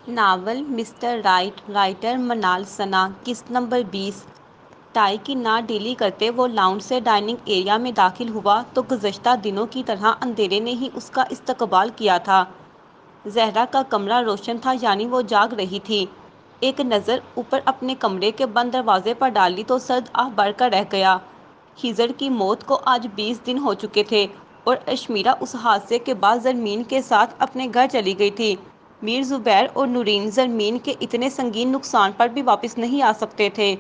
Novel mister right, writer منال ثنا، قسط number 20۔ Tie کی نہ ڈھیلی کرتے وہ لاؤنج سے ڈائننگ ایریا میں داخل ہوا تو گزشتہ دنوں کی طرح اندھیرے نے ہی اس کا استقبال کیا تھا۔ زہرا کا کمرہ روشن تھا، یعنی وہ جاگ رہی تھی۔ ایک نظر اوپر اپنے کمرے کے بند دروازے پر ڈالی تو سرد آہ بھر کر رہ گیا۔ خضر کی موت کو آج 20 دن ہو چکے تھے اور اشمیرا اس حادثے کے بعد زرمین کے ساتھ اپنے گھر چلی گئی تھی۔ میر زبیر اور نورین زرمین کے اتنے سنگین نقصان پر بھی واپس نہیں آ سکتے تھے،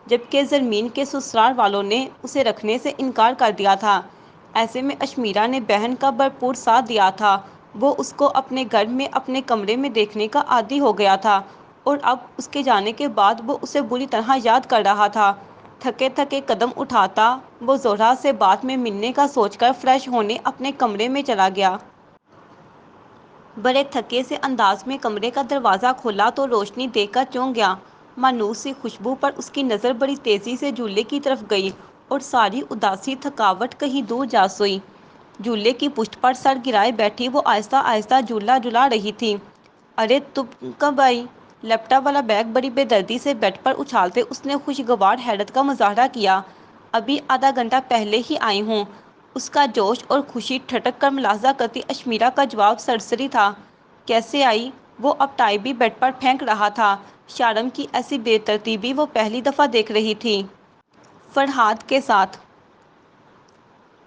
جبکہ زرمین کے سسرال والوں نے اسے رکھنے سے انکار کر دیا تھا۔ ایسے میں اشمیرا نے بہن کا بھرپور ساتھ دیا تھا۔ وہ اس کو اپنے گھر میں اپنے کمرے میں دیکھنے کا عادی ہو گیا تھا اور اب اس کے جانے کے بعد وہ اسے بری طرح یاد کر رہا تھا۔ تھکے تھکے قدم اٹھاتا وہ زہرا سے بعد میں ملنے کا سوچ کر فریش ہونے اپنے کمرے میں چلا گیا۔ بڑے تھکے سے انداز میں کمرے کا دروازہ کھولا تو روشنی دیکھ کر چونک گیا۔ مانوس سی خوشبو پر اس کی نظر بڑی تیزی سے جھولے کی طرف گئی اور ساری اداسی تھکاوٹ کہیں دور جا سوئی۔ جھولے کی پشت پر سر گرائے بیٹھی وہ آہستہ آہستہ جھولا جھلا رہی تھی۔ ارے تم کب آئی؟ لیپ ٹاپ والا بیگ بڑی بے دردی سے بیڈ پر اچھالتے اس نے خوشگوار حیرت کا مظاہرہ کیا۔ ابھی آدھا گھنٹہ پہلے ہی آئی ہوں، اس کا جوش اور خوشی ٹھٹک کر ملاحظہ کرتی اشمیرا کا جواب سرسری تھا۔ کیسے آئی؟ وہ اب ٹائی بھی بیڈ پر پھینک رہا تھا۔ شارم کی ایسی بے ترتیبی وہ پہلی دفعہ دیکھ رہی تھی۔ فرحاد کے ساتھ،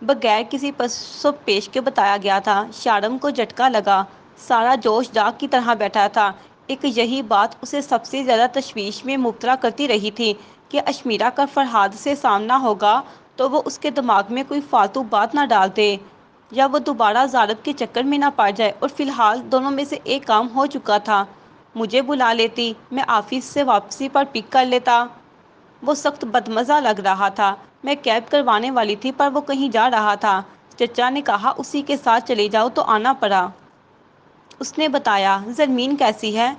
بغیر کسی پس و پیش کے بتایا گیا تھا۔ شارم کو جھٹکا لگا۔ سارا جوش داغ کی طرح بیٹھا تھا۔ ایک یہی بات اسے سب سے زیادہ تشویش میں مبتلا کرتی رہی تھی کہ اشمیرا کا فرحاد سے سامنا ہوگا تو وہ اس کے دماغ میں کوئی فالتو بات نہ ڈال دے یا وہ دوبارہ زیارت کے چکر میں نہ پڑ جائے، اور فی الحال دونوں میں سے ایک کام ہو چکا تھا۔ مجھے بلا لیتی، میں آفس سے واپسی پر پک کر لیتا۔ وہ سخت بدمزہ لگ رہا تھا۔ میں کیب کروانے والی تھی پر وہ کہیں جا رہا تھا، چچا نے کہا اسی کے ساتھ چلے جاؤ تو آنا پڑا۔ اس نے بتایا۔ زرمین کیسی ہے؟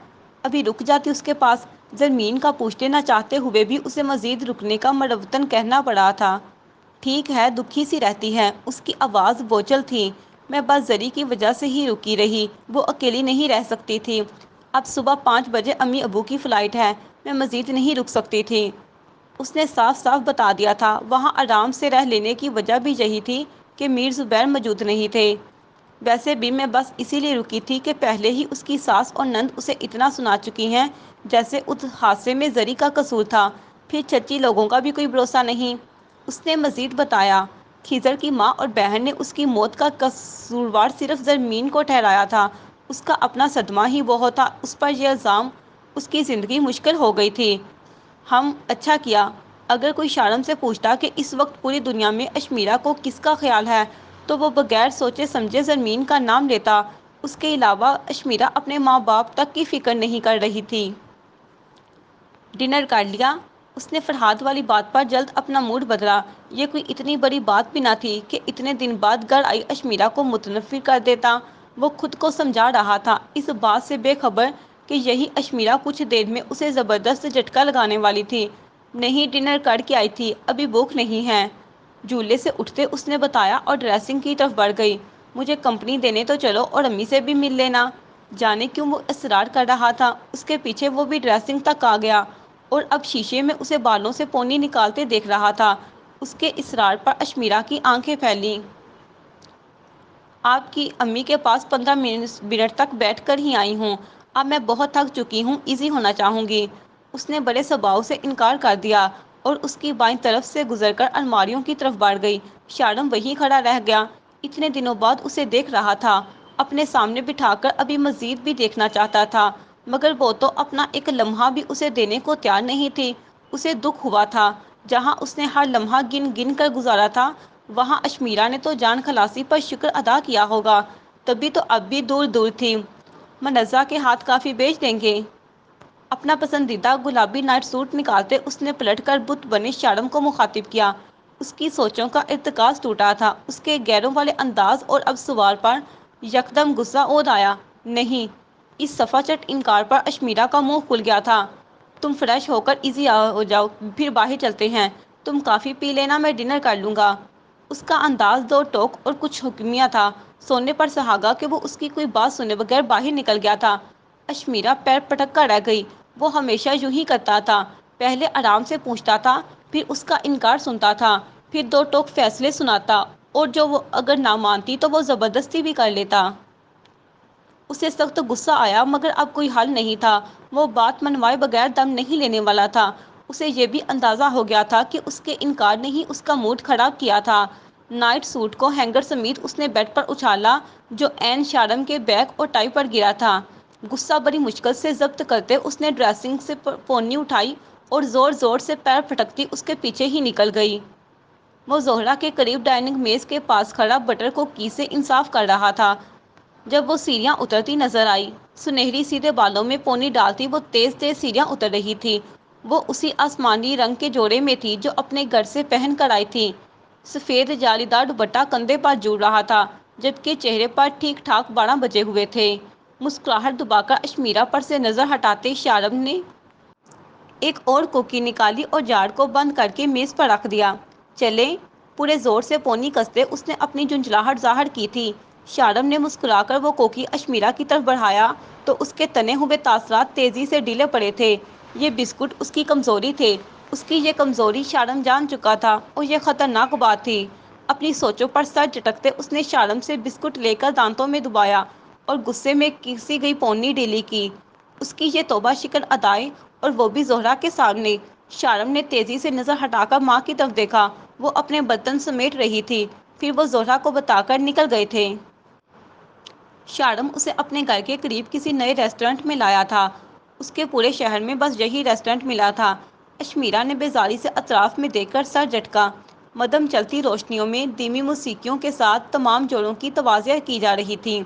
ابھی رک جاتی اس کے پاس۔ زرمین کا پوچھتے نہ چاہتے ہوئے بھی اسے مزید رکنے کا مروتاً کہنا پڑا تھا۔ ٹھیک ہے، دکھی سی رہتی ہے۔ اس کی آواز بوجھل تھی۔ میں بس زری کی وجہ سے ہی رکی رہی، وہ اکیلی نہیں رہ سکتی تھی۔ اب صبح 5 بجے امی ابو کی فلائٹ ہے، میں مزید نہیں رک سکتی تھی۔ اس نے صاف صاف بتا دیا تھا۔ وہاں آرام سے رہ لینے کی وجہ بھی یہی تھی کہ میر زبیر موجود نہیں تھے۔ ویسے بھی میں بس اسی لیے رکی تھی کہ پہلے ہی اس کی ساس اور نند اسے اتنا سنا چکی ہیں جیسے اس حادثے میں زری کا قصور تھا، پھر چچی لوگوں کا بھی کوئی بھروسہ نہیں۔ اس نے مزید بتایا۔ خضر کی ماں اور بہن نے اس کی موت کا قصوروار صرف زرمین کو ٹھہرایا تھا۔ اس کا اپنا صدمہ ہی بہت تھا، اس پر یہ الزام، اس کی زندگی مشکل ہو گئی تھی۔ اچھا کیا۔ اگر کوئی شارم سے پوچھتا کہ اس وقت پوری دنیا میں اشمیرا کو کس کا خیال ہے تو وہ بغیر سوچے سمجھے زرمین کا نام لیتا۔ اس کے علاوہ اشمیرا اپنے ماں باپ تک کی فکر نہیں کر رہی تھی۔ ڈنر کر لیا؟ اس نے فرحاد والی بات پر جلد اپنا موڈ بدلا۔ یہ کوئی اتنی بڑی بات بھی نہ تھی کہ اتنے دن بعد گھر آئی اشمیرا کو متنفر کر دیتا۔ وہ خود کو سمجھا رہا تھا، اس بات سے بے خبر کہ یہی اشمیرا کچھ دیر میں اسے زبردست جھٹکا لگانے والی تھی۔ نہیں، ڈنر کر کے آئی تھی، ابھی بھوک نہیں ہے، جھولے سے اٹھتے اس نے بتایا اور ڈریسنگ کی طرف بڑھ گئی۔ مجھے کمپنی دینے تو چلو اور امی سے بھی مل لینا۔ جانے کیوں وہ اصرار کر رہا تھا، اس کے پیچھے وہ بھی ڈریسنگ تک آ گیا اور اب شیشے میں اسے بالوں سے پونی نکالتے دیکھ رہا تھا۔ اس کے اصرار پر اشمیرا کی آنکھیں پھیلیں۔ آپ کی امی کے پاس 15 منٹ تک بیٹھ کر ہی آئی ہوں، اب میں بہت تھک چکی ہوں، ایزی ہونا چاہوں گی۔ اس نے بڑے صباؤ سے انکار کر دیا اور اس کی بائیں طرف سے گزر کر الماریوں کی طرف بڑھ گئی۔ شارم وہیں کھڑا رہ گیا، اتنے دنوں بعد اسے دیکھ رہا تھا، اپنے سامنے بٹھا کر ابھی مزید بھی دیکھنا چاہتا تھا، مگر وہ تو اپنا ایک لمحہ بھی اسے دینے کو تیار نہیں تھی۔ اسے دکھ ہوا تھا، جہاں اس نے ہر لمحہ گن گن کر گزارا تھا وہاں اشمیرا نے تو جان خلاصی پر شکر ادا کیا ہوگا، تبھی تو اب بھی دور دور تھی۔ منزہ کے ہاتھ کافی بیچ دیں گے؟ اپنا پسندیدہ گلابی نائٹ سوٹ نکالتے اس نے پلٹ کر بت بنے شارم کو مخاطب کیا۔ اس کی سوچوں کا ارتکاز ٹوٹا تھا، اس کے غیروں والے انداز اور اب سوال پر یکدم غصہ عود آیا۔ نہیں، اس صفا چٹ انکار پر اشمیرا کا منہ کھل گیا تھا۔ تم فریش ہو کر ایزی ہو جاؤ، پھر باہر چلتے ہیں، تم کافی پی لینا، میں ڈنر کر لوں گا۔ اس کا انداز دو ٹوک اور کچھ حکمیہ تھا، سونے پر سہاگا کہ وہ اس کی کوئی بات سنے بغیر باہر نکل گیا تھا۔ اشمیرا پیر پٹک کر رہ گئی۔ وہ ہمیشہ یوں ہی کرتا تھا، پہلے آرام سے پوچھتا تھا، پھر اس کا انکار سنتا تھا، پھر دو ٹوک فیصلے سناتا، اور جو وہ اگر نہ مانتی تو وہ زبردستی بھی کر لیتا۔ اسے سخت غصہ آیا، مگر اب کوئی حل نہیں تھا۔ وہ بات منوائے بغیر دم نہیں لینے والا تھا۔ اسے یہ بھی اندازہ ہو گیا تھا کہ اس کے انکار نے ہی اس کا موڈ خراب کیا تھا۔ نائٹ سوٹ کو ہینگر سمیت اس نے بیڈ پر اچھالا، جو عین شارم کے بیگ اور ٹائی پر گرا تھا۔ غصہ بڑی مشکل سے ضبط کرتے اس نے ڈریسنگ سے پونی اٹھائی اور زور زور سے پیر پھٹکتی اس کے پیچھے ہی نکل گئی۔ وہ زہرہ کے قریب ڈائننگ میز کے پاس کھڑا بٹر کو کی سے انصاف کر رہا تھا۔ جب وہ سیڑھیاں اترتی نظر آئی، سنہری سیدھے بالوں میں پونی ڈالتی وہ تیز تیز سیڑھیاں اتر رہی تھی۔ وہ اسی آسمانی رنگ کے جوڑے میں تھی جو اپنے گھر سے پہن کر آئی تھی۔ سفید جالی دار دوپٹہ کندھے پر جھول رہا تھا، جبکہ چہرے پر ٹھیک ٹھاک 12 بجے ہوئے تھے۔ مسکراہٹ دبا کر اشمیرا پر سے نظر ہٹاتے شارم نے ایک اور کوکی نکالی اور جار کو بند کر کے میز پر رکھ دیا۔ چلیں؟ پورے زور سے پونی کستے اس نے اپنی جھنجھلاہٹ ظاہر کی تھی۔ شارم نے مسکرا کر وہ کوکی اشمیرا کی طرف بڑھایا تو اس کے تنے ہوئے تاثرات تیزی سے ڈھیلے پڑے تھے۔ یہ بسکٹ اس کی کمزوری تھے۔ اس کی یہ کمزوری شارم جان چکا تھا، اور یہ خطرناک بات تھی۔ اپنی سوچوں پر سر جھٹکتے اس نے شارم سے بسکٹ لے کر دانتوں میں دبایا اور غصے میں کسی گئی پونی ڈھیلی کی۔ اس کی یہ توبہ شکن ادائیں، اور وہ بھی زہرہ کے سامنے۔ شارم نے تیزی سے نظر ہٹا کر ماں کی طرف دیکھا۔ وہ اپنے برتن سمیٹ رہی تھی، پھر وہ زہرہ کو بتا کر نکل گئے تھے۔ شارم اسے اپنے گھر کے قریب کسی نئے ریسٹورانٹ میں لایا تھا۔ اس کے پورے شہر میں بس یہی ریسٹورانٹ ملا تھا۔ اشمیرا نے بیزاری سے اطراف میں دیکھ کر سر جھٹکا۔ مدھم چلتی روشنیوں میں دھیمی موسیقیوں کے ساتھ تمام جوڑوں کی توازیع کی جا رہی تھی۔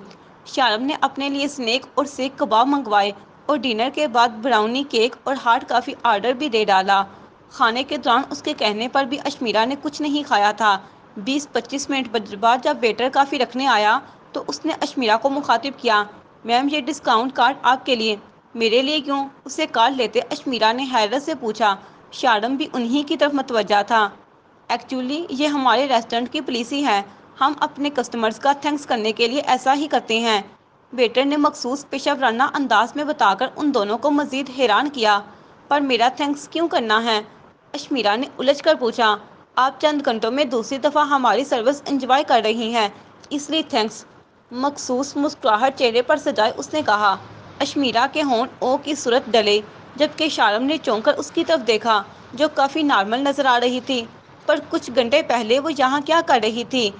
شارم نے اپنے لیے سنیک اور سیخ کباب منگوائے اور ڈنر کے بعد براؤنی کیک اور ہارڈ کافی آرڈر بھی دے ڈالا۔ کھانے کے دوران اس کے کہنے پر بھی اشمیرا نے کچھ نہیں کھایا تھا۔ 20-25 منٹ بعد جب ویٹر کافی رکھنے آیا تو اس نے اشمیرا کو مخاطب کیا، میم یہ ڈسکاؤنٹ کارڈ آپ کے لیے۔ میرے لیے کیوں؟ اسے کارڈ لیتے اشمیرا نے حیرت سے پوچھا۔ شارم بھی انہی کی طرف متوجہ تھا۔ ایکچولی یہ ہمارے ریسٹورانٹ کی پالیسی ہے، ہم اپنے کسٹمرز کا تھینکس کرنے کے لیے ایسا ہی کرتے ہیں، ویٹر نے مخصوص پیشہ ورانہ انداز میں بتا کر ان دونوں کو مزید حیران کیا۔ پر میرا تھینکس کیوں کرنا ہے؟ اشمیرا نے الجھ کر پوچھا۔ آپ چند گھنٹوں میں دوسری دفعہ ہماری سروس انجوائے کر رہی ہیں، اس لیے تھینکس۔ مخصوص مسکراہٹ چہرے پر سجائے اس نے کہا۔ اشمیرا کے ہونٹ او کی صورت ڈلے، جبکہ شارم نے چونک کر اس کی طرف دیکھا، جو کافی نارمل نظر آ رہی تھی۔ پر کچھ گھنٹے پہلے وہ یہاں کیا کر رہی تھی؟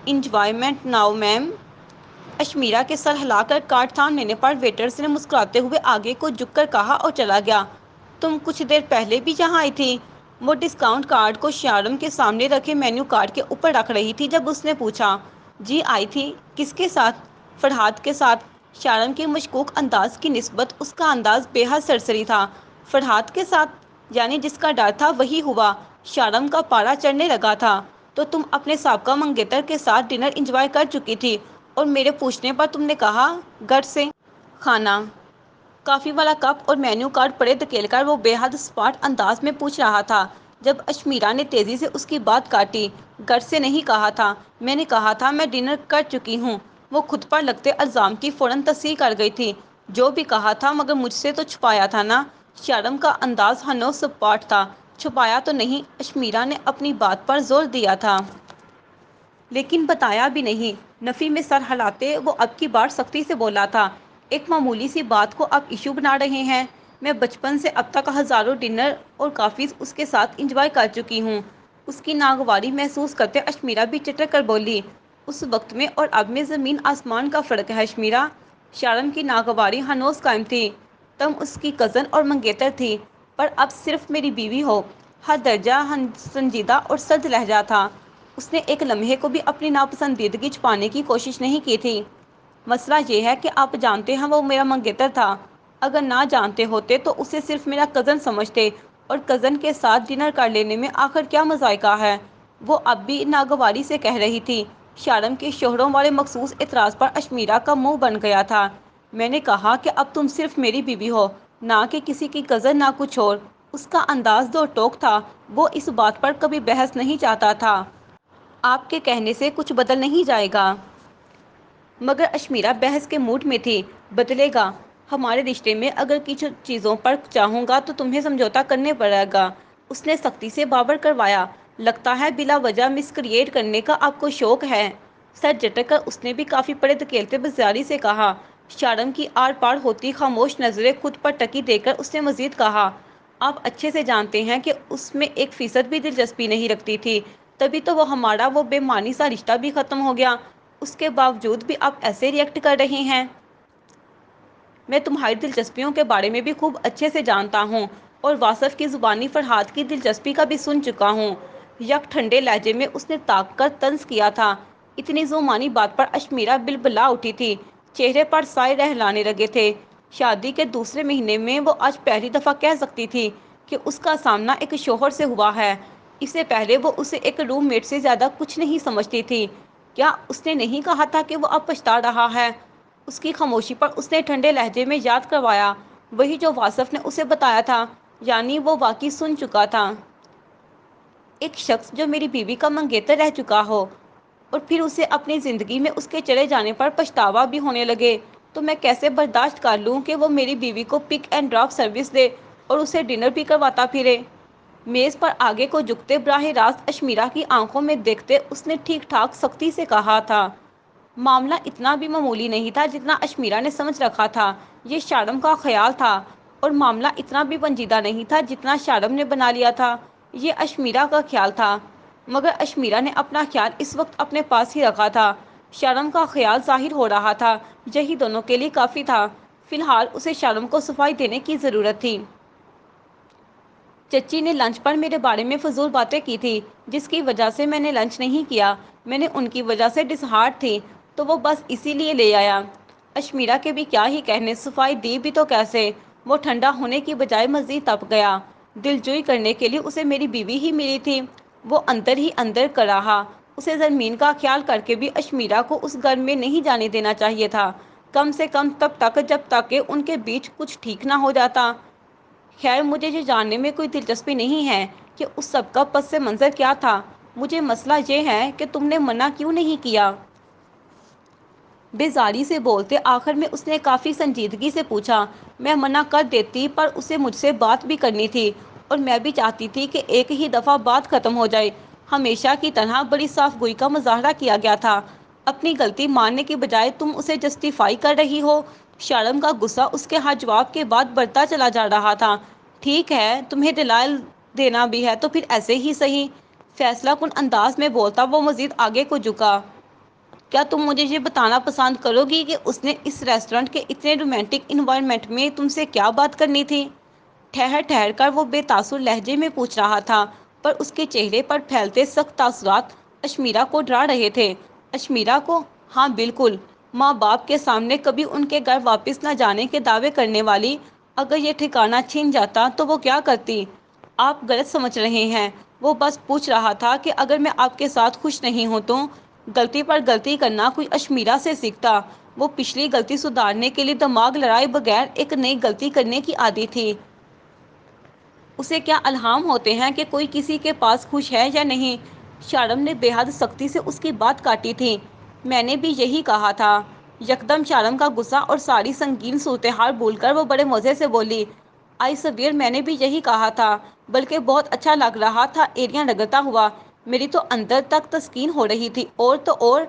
انجوائمنٹ ناؤ میم۔ اشمیرا کے سر ہلا کر کارڈ تھام لینے پر ویٹرز نے مسکراتے ہوئے آگے کو جھک کر کہا اور چلا گیا۔ تم کچھ دیر پہلے بھی یہاں آئی تھی؟ وہ ڈسکاؤنٹ کارڈ کو شارم کے سامنے رکھے مینو کارڈ کے اوپر رکھ رہی تھی جب اس نے پوچھا۔ جی آئی تھی۔ کس کے ساتھ؟ فرحاد کے ساتھ۔ شارم کے مشکوک انداز کی نسبت اس کا انداز بے حد سرسری تھا۔ فرحاد کے ساتھ؟ یعنی جس کا ڈر تھا وہی ہوا۔ شارم کا پارا چڑھنے لگا تھا۔ تو تم اپنے سابقہ منگیتر کے ساتھ ڈنر انجوائے کر چکی تھی، اور میرے پوچھنے پر تم نے کہا گھر سے کھانا۔ کافی والا کپ اور مینو کارڈ پرے دھکیل کر وہ بے حد سپاٹ انداز میں پوچھ رہا تھا، جب اشمیرا نے تیزی سے اس کی بات کاٹی۔ گھر سے نہیں کہا تھا، میں نے کہا تھا میں ڈنر کر چکی ہوں۔ وہ خود پر لگتے الزام کی فوراً تصحیح کر گئی تھی۔ جو بھی کہا تھا، مگر مجھ سے تو چھپایا تھا نا؟ شارم کا انداز ہنوز سپاٹ تھا۔ چھپایا تو نہیں، اشمیرا نے اپنی بات پر زور دیا تھا۔ لیکن بتایا بھی نہیں۔ نفی میں سر ہلاتے وہ اب کی بار سختی سے بولا تھا۔ ایک معمولی سی بات کو آپ ایشو بنا رہے ہیں؟ میں بچپن سے اب تک ہزاروں ڈنر اور کافیز اس کے ساتھ انجوائے کر چکی ہوں۔ اس کی ناگواری محسوس کرتے اشمیرا بھی چٹک کر بولی، اس وقت میں اور اب میں زمین آسمان کا فرق ہے اشمیرا۔ شارم کی ناگواری ہنوز قائم تھی۔ تم اس کی کزن اور منگیتر تھی، پر اب صرف میری بیوی ہو۔ ہر درجہ سنجیدہ اور سرد لہجہ تھا۔ اس نے ایک لمحے کو بھی اپنی ناپسندیدگی چھپانے کی کوشش نہیں کی تھی۔ مسئلہ یہ ہے کہ آپ جانتے ہیں وہ میرا منگیتر تھا۔ اگر نہ جانتے ہوتے تو اسے صرف میرا کزن سمجھتے، اور کزن کے ساتھ ڈنر کر لینے میں آخر کیا مذائقہ ہے؟ وہ اب بھی ناگواری سے کہہ رہی تھی۔ شارم کے شوہروں والے مخصوص اعتراض پر اشمیرا کا منہ بن گیا تھا۔ میں نے کہا کہ اب تم صرف میری بیوی ہو، نہ کہ کسی کی کزن، نہ کچھ اور۔ اس کا انداز دو ٹوک تھا۔ وہ اس بات پر کبھی بحث نہیں چاہتا تھا۔ آپ کے کہنے سے کچھ بدل نہیں جائے گا۔ مگر اشمیرا بحث کے موڈ میں تھی۔ بدلے گا؟ ہمارے رشتے میں اگر کچھ چیزوں پر چاہوں گا تو تمہیں سمجھوتا کرنے پڑے گا، اس نے سختی سے بابر کروایا۔ لگتا ہے بلا وجہ مس کریٹ کرنے کا آپ کو شوق ہے۔ سر جھٹک کر اس نے بھی کافی پڑے دھکیلتے بزاری سے کہا۔ شارم کی آر پار ہوتی خاموش نظریں خود پر ٹکی دے کر اس نے مزید کہا، آپ اچھے سے جانتے ہیں کہ اس میں 1% بھی دلچسپی نہیں رکھتی تھی، تبھی تو ہمارا وہ بے معنی سا رشتہ بھی ختم ہو گیا۔ اس کے باوجود بھی آپ ایسے ریئیکٹ کر رہے ہیں۔ میں تمہاری دلچسپیوں کے بارے میں بھی خوب اچھے سے جانتا ہوں اور واصف کی زبانی فرحات کی دلچسپی کا بھی سن چکا ہوں۔ یک ٹھنڈے لہجے میں اس نے طاق کر طنز کیا تھا۔ اتنی زمانی بات پر اشمیرا بلبلا اٹھی تھی، چہرے پر سائے رہلانے لگے تھے۔ شادی کے دوسرے مہینے میں وہ آج پہلی دفعہ کہہ سکتی تھی کہ اس کا سامنا ایک شوہر سے ہوا ہے۔ اس سے پہلے وہ اسے ایک روم میٹ سے زیادہ کچھ نہیں سمجھتی تھی۔ کیا اس نے نہیں کہا تھا کہ وہ اب پچھتا رہا ہے؟ اس کی خاموشی پر اس نے ٹھنڈے لہجے میں یاد کروایا، وہی جو واصف نے اسے بتایا تھا، یعنی وہ واقعی سن چکا تھا۔ ایک شخص جو میری بیوی کا منگیتر رہ چکا ہو اور پھر اسے اپنی زندگی میں اس کے چلے جانے پر پچھتاوا بھی ہونے لگے، تو میں کیسے برداشت کر لوں کہ وہ میری بیوی کو پک اینڈ ڈراپ سروس دے اور اسے ڈنر بھی کرواتا پھرے۔ میز پر آگے کو جھکتے براہ راست اشمیرا کی آنکھوں میں دیکھتے اس نے ٹھیک ٹھاک سختی سے کہا تھا۔ معاملہ اتنا بھی معمولی نہیں تھا جتنا اشمیرا نے سمجھ رکھا تھا، یہ شارم کا خیال تھا، اور معاملہ اتنا بھی پیچیدہ نہیں تھا جتنا شارم نے بنا لیا تھا، یہ اشمیرا کا خیال تھا۔ مگر اشمیرا نے اپنا خیال اس وقت اپنے پاس ہی رکھا تھا۔ شارم کا خیال ظاہر ہو رہا تھا، یہی دونوں کے لیے کافی تھا۔ فی الحال اسے شارم کو صفائی دینے کی ضرورت تھی۔ چچی نے لنچ پر میرے بارے میں فضول باتیں کی تھی، جس کی وجہ سے میں نے لنچ نہیں کیا۔ میں نے ان کی وجہ سے ڈسہارٹ تھی تو وہ بس اسی لیے لے آیا۔ اشمیرا کے بھی کیا ہی کہنے، صفائی دی بھی تو کیسے؟ وہ ٹھنڈا ہونے کی بجائے مزید تپ گیا۔ دلجوئی کرنے کے لیے اسے میری بیوی ہی ملی تھی۔ وہ اندر ہی اندر کراہا، اسے زمین کا خیال کر کے بھی اشمیرا کو اس گھر میں نہیں جانے دینا چاہیے تھا، کم سے کم تب تک جب تک کہ ان کے بیچ کچھ ٹھیک نہ ہو جاتا۔ خیر مجھے یہ جاننے میں کوئی دلچسپی نہیں ہے کہ اس سب کا پس منظر کیا تھا، مجھے مسئلہ یہ ہے کہ تم نے منع کیوں نہیں کیا؟ بیزاری سے بولتے آخر میں اس نے کافی سنجیدگی سے پوچھا۔ میں منع کر دیتی پر اسے مجھ سے بات بھی کرنی تھی، اور میں بھی چاہتی تھی کہ ایک ہی دفعہ بات ختم ہو جائے۔ ہمیشہ کی طرح بڑی صاف گوئی کا مظاہرہ کیا گیا تھا۔ اپنی غلطی ماننے کی بجائے تم اسے جسٹیفائی کر رہی ہو۔ شارم کا غصہ اس کے ہر جواب کے بعد بڑھتا چلا جا رہا تھا۔ ٹھیک ہے، تمہیں دلائل دینا بھی ہے تو پھر ایسے ہی صحیح، فیصلہ کن انداز میں بولتا وہ مزید آگے کو جھکا۔ کیا تم مجھے یہ بتانا پسند کرو گی کہ اس نے اس ریسٹورنٹ کے اتنے رومانٹک انوائرمنٹ میں تم سے کیا بات کرنی تھی؟ ٹھہر ٹھہر کر وہ بے تاثر لہجے میں پوچھ رہا تھا، پر اس کے چہرے پر پھیلتے سخت تاثرات اشمیرا کو ڈرا رہے تھے۔ اشمیرا کو؟ ہاں بالکل، ماں باپ کے سامنے کبھی ان کے گھر واپس نہ جانے کے دعوے کرنے والی، اگر یہ ٹھکانہ چھن جاتا تو وہ کیا کرتی؟ آپ غلط سمجھ رہے ہیں، وہ بس پوچھ رہا تھا کہ اگر میں آپ کے ساتھ خوش نہیں ہوں تو؟ غلطی پر غلطی کرنا کوئی اشمیرا سے سیکھتا؟ وہ پچھلی غلطی سدھارنے کے لیے دماغ لڑائے بغیر ایک نئی غلطی کرنے کی عادی تھی۔ اسے کیا الہام ہوتے ہیں کہ کوئی کسی کے پاس خوش ہے یا نہیں؟ شارم نے بے حد سختی سے اس کی بات کاٹی تھی۔ میں نے بھی یہی کہا تھا۔ یکدم شارم کا غصہ اور ساری سنگین صورتحال بھول کر وہ بڑے مزے سے بولی، آئی سویئر میں نے بھی یہی کہا تھا، بلکہ بہت اچھا لگ رہا تھا ایریاں رگڑتا ہوا، میری تو اندر تک تسکین ہو رہی تھی، اور تو اور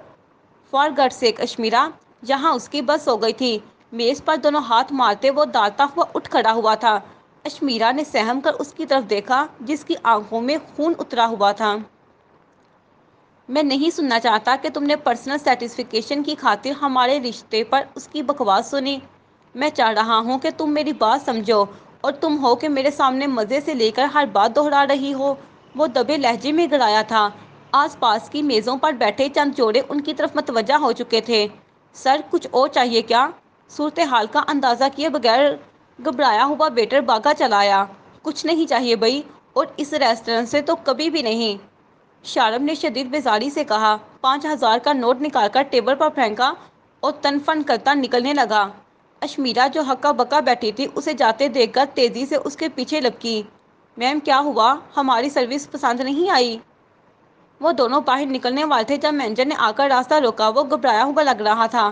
فار گاڈ سیک اشمیرا، یہاں اس کی بس ہو گئی تھی۔ میز پر دونوں ہاتھ مارتے وہ داڑتا ہوا اٹھ کھڑا ہوا تھا۔ اشمیرا نے سہم کر اس کی طرف دیکھا جس کی آنکھوں میں خون اترا ہوا تھا۔ میں نہیں سننا چاہتا کہ تم نے پرسنل سیٹسفیکشن کی خاطر ہمارے رشتے پر اس کی بکواس سنی۔ میں چاہ رہا ہوں کہ تم میری بات سمجھو، اور تم ہو کہ میرے سامنے مزے سے لے کر ہر بات دہرا رہی ہو۔ وہ دبے لہجے میں گڑایا تھا۔ آس پاس کی میزوں پر بیٹھے چند جوڑے ان کی طرف متوجہ ہو چکے تھے۔ سر کچھ اور چاہیے کیا؟ صورتحال کا اندازہ کیے بغیر گھبرایا ہوا ویٹر بھاگا چلا آیا۔ کچھ نہیں چاہیے بھائی، اور اس ریسٹورنٹ سے تو کبھی بھی نہیں، شارم نے شدید بیزاری سے کہا۔ 5000 کا نوٹ نکال کر ٹیبل پر پھینکا اور تن فن کرتا نکلنے لگا۔ اشمیرا جو ہکا بکا بیٹھی تھی اسے جاتے دیکھ کر تیزی سے اس کے پیچھے لپکی۔ میم کیا ہوا، ہماری سروس پسند نہیں آئی؟ وہ دونوں باہر نکلنے والے تھے جب مینیجر نے آ کر راستہ روکا۔ وہ گھبرایا ہوا لگ رہا تھا۔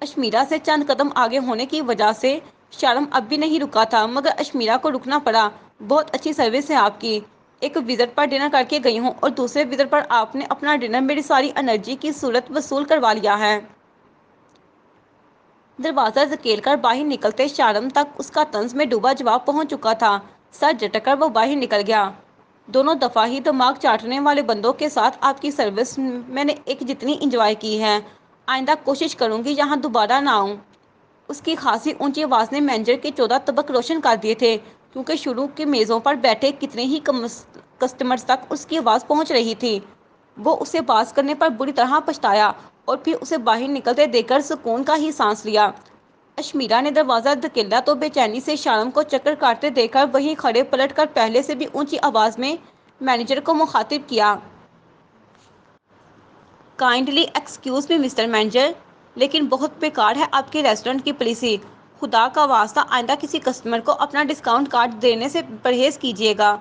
اشمیرا سے چند قدم آگے ہونے کی وجہ سے شارم اب بھی نہیں رکا تھا مگر اشمیرا کو رکنا پڑا۔ بہت اچھی سروس ہے آپ کی۔ ایک وزٹ پر ڈنر کر کے گئی ہوں اور دوسرے وزٹ پر آپ نے اپنا ڈنر میری ساری انرجی کی صورت وصول کروا لیا ہے۔ دروازہ دھکیل کر باہر نکلتے شارم تک اس کا طنز میں ڈوبا جواب پہنچ چکا تھا۔ سر جھٹک کر وہ باہر نکل گیا۔ دونوں دفعہ ہی دماغ چاٹنے والے بندوں کے ساتھ آپ کی سروس میں نے ایک جتنی انجوائے کی ہے، آئندہ کوشش کروں گی یہاں دوبارہ نہ آؤں۔ اس کی خاصی اونچی آواز نے مینیجر کے 14 طبق روشن کر دیے تھے، کیونکہ شروع کی میزوں پر بیٹھے کتنے ہی کسٹمرز تک اس کی آواز پہنچ رہی تھی۔ وہ اسے باز کرنے پر بری طرح پچھتایا اور پھر اسے باہر نکلتے دیکھ کر سکون کا ہی سانس لیا۔ اشمیرا نے دروازہ دھکیلا تو بے چینی سے شارم کو چکر کاٹتے دیکھ کر وہیں کھڑے پلٹ کر پہلے سے بھی اونچی آواز میں مینیجر کو مخاطب کیا۔ Kindly excuse me mister manager, لیکن بہت بیکار ہے آپ کے ریسٹورنٹ کی پالیسی۔ خدا کا واسطہ آئندہ کسی کسٹمر کو اپنا ڈسکاؤنٹ کارڈ دینے سے پرہیز کیجیے گا۔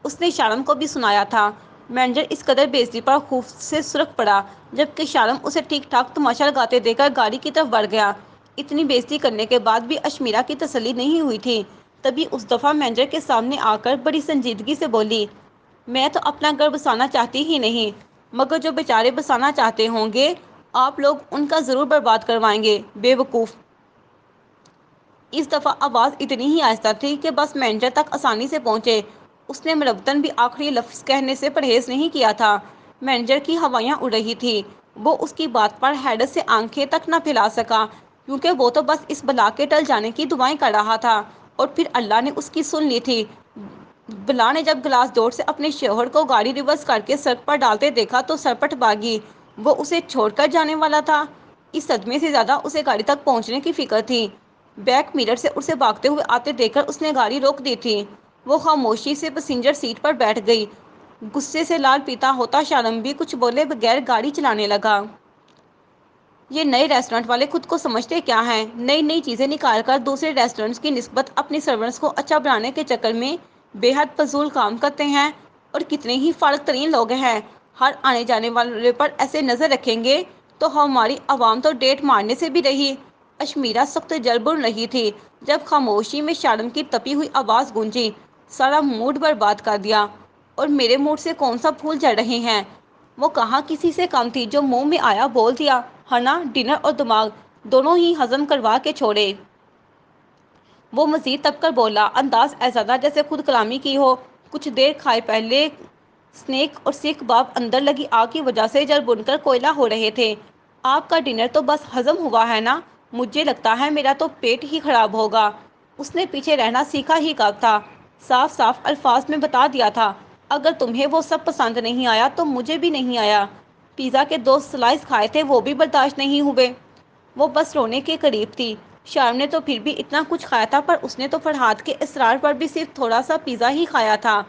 اس نے شارم کو بھی سنایا تھا۔ مینیجر اس قدر بےعزتی پر خوف سے سرخ پڑا، جبکہ شارم اسے ٹھیک ٹھاک تماشا لگاتے دیکھ کر گاڑی کی طرف بڑھ گیا۔ اتنی بےعزتی کرنے کے بعد بھی اشمیرا کی تسلی نہیں ہوئی تھی۔ تبھی اس دفعہ مینیجر کے سامنے آ کر بڑی سنجیدگی سے بولی، میں تو اپنا گھر بسانا چاہتی ہی نہیں، مگر جو بیچارے بسانا چاہتے ہوں گے آپ لوگ ان کا ضرور برباد کروائیں گے، بے وقوف۔ اس دفعہ آواز اتنی ہی آہستہ تھی کہ بس مینیجر تک آسانی سے پہنچے۔ اس نے ملوثاً بھی آخری لفظ کہنے سے پرہیز نہیں کیا تھا۔ مینیجر کی ہوائیاں اڑ رہی تھیں۔ وہ اس کی بات پر حیرت سے آنکھیں تک نہ پھیلا سکا، کیونکہ وہ تو بس اس بلا کے ٹل جانے کی دعائیں کر رہا تھا، اور پھر اللہ نے اس کی سن لی تھی۔ بلا نے جب گلاس ڈور سے اپنے شوہر کو گاڑی ریورس کر کے سڑک پر ڈالتے دیکھا تو سرپٹ بھاگی۔ وہ اسے چھوڑ کر جانے والا تھا؟ اس صدمے سے زیادہ اسے گاڑی تک پہنچنے کی فکر تھی۔ بیک میرر سے اسے بھاگتے ہوئے آتے دیکھ کر اس نے گاڑی روک دی تھی۔ وہ خاموشی سے پسنجر سیٹ پر بیٹھ گئی۔ غصے سے لال پیتا ہوتا شارم بھی کچھ بولے بغیر گاڑی چلانے لگا۔ یہ نئے ریسٹورنٹ والے خود کو سمجھتے کیا ہیں؟ نئی نئی چیزیں نکال کر دوسرے ریسٹورنٹس کی نسبت اپنی سرورنٹس کو اچھا بنانے کے چکر میں بے حد فضول کام کرتے ہیں، اور کتنے ہی فارغ ترین لوگ ہیں۔ ہر آنے جانے والے پر ایسے نظر رکھیں گے تو ہماری عوام تو ڈیٹ مارنے سے بھی رہی۔ اشمیرا سخت جل بن رہی تھی جب خاموشی میں شارم کی تپی ہوئی آواز گونجی، سارا موڈ برباد کر دیا، اور میرے موڈ سے کون سا پھول جھڑ رہے ہیں؟ وہ کہاں کسی سے کم تھی جو منہ میں آیا بول دیا، ہے نا؟ ڈنر اور دماغ دونوں ہی ہضم کروا کے چھوڑے۔ وہ مزید تپ کر بولا، انداز ایسا تھا جیسے خود کلامی کی ہو۔ کچھ دیر کھائے پہلے اسنیک اور سیخ کباب اندر لگی آگ کی وجہ سے جل بن کر کوئلہ ہو رہے تھے۔ آپ کا ڈنر تو بس ہضم ہوا ہے نا؟ مجھے لگتا ہے میرا تو پیٹ ہی خراب ہوگا۔ اس نے پیچھے رہنا سیکھا ہی کب تھا؟ صاف صاف الفاظ میں بتا دیا تھا، اگر تمہیں وہ سب پسند نہیں آیا تو مجھے بھی نہیں آیا۔ پیزا کے 2 سلائس کھائے تھے، وہ بھی برداشت نہیں ہوئے۔ وہ بس رونے کے قریب تھی۔ شارم نے تو پھر بھی اتنا کچھ کھایا تھا، پر اس نے تو فرحاد کے اصرار پر بھی صرف تھوڑا سا پیزا ہی کھایا تھا۔